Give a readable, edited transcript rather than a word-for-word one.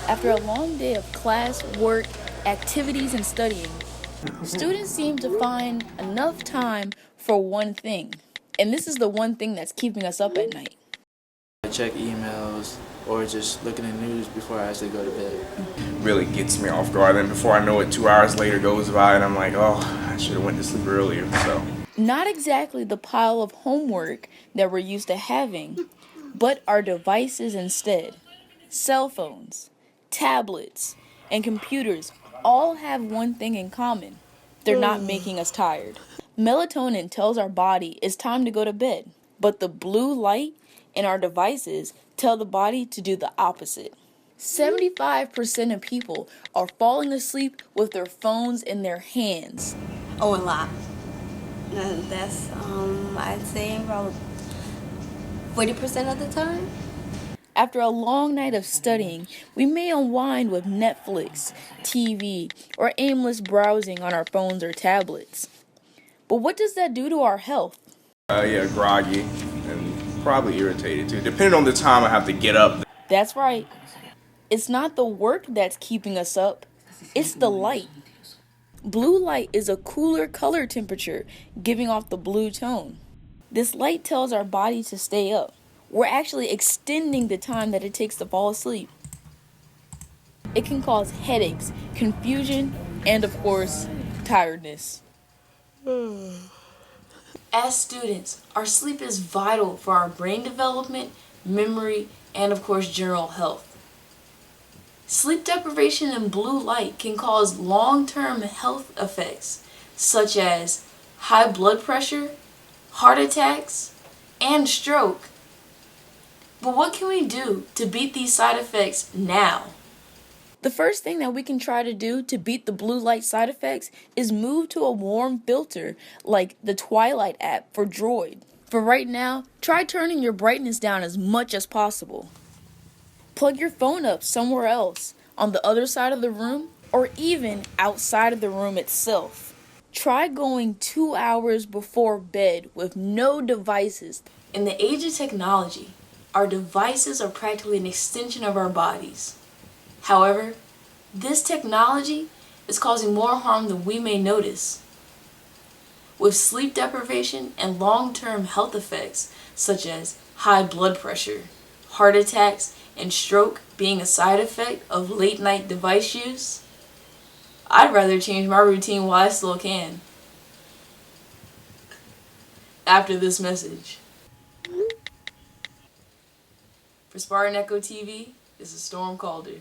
After a long day of class, work, activities, and studying, students seem to find enough time for one thing. And this is the one thing that's keeping us up at night. I check emails or just look at the news before I actually go to bed. Really gets me off guard. And before I know it, 2 hours later goes by, and I'm like, oh, I should have went to sleep earlier. So Not exactly the pile of homework that we're used to having, but our devices instead. Cell phones, tablets, and computers all have one thing in common. They're not making us tired. Melatonin tells our body it's time to go to bed, but the blue light in our devices tell the body to do the opposite. 75% of people are falling asleep with their phones in their hands. Oh, a lot. That's I'd say about 40% of the time. After a long night of studying, we may unwind with Netflix, TV, or aimless browsing on our phones or tablets. But what does that do to our health? yeah, groggy and probably irritated too. Depending on the time I have to get up. That's right. It's not the work that's keeping us up, it's the light. Blue light is a cooler color temperature, giving off the blue tone. This light tells our body to stay up. We're actually extending the time that it takes to fall asleep. It can cause headaches, confusion, and of course, tiredness. As students, our sleep is vital for our brain development, memory, and of course, general health. Sleep deprivation in blue light can cause long-term health effects such as high blood pressure, heart attacks, and stroke. But what can we do to beat these side effects now? The first thing that we can try to do to beat the blue light side effects is move to a warm filter like the Twilight app for Droid. For right now, try turning your brightness down as much as possible. Plug your phone up somewhere else, on the other side of the room, or even outside of the room itself. Try going 2 hours before bed with no devices. In the age of technology, our devices are practically an extension of our bodies. However, this technology is causing more harm than we may notice. With sleep deprivation and long-term health effects such as high blood pressure, heart attacks, and stroke being a side effect of late-night device use, I'd rather change my routine while I still can. After this message. For Spartan Echo TV, this is Storm Calder.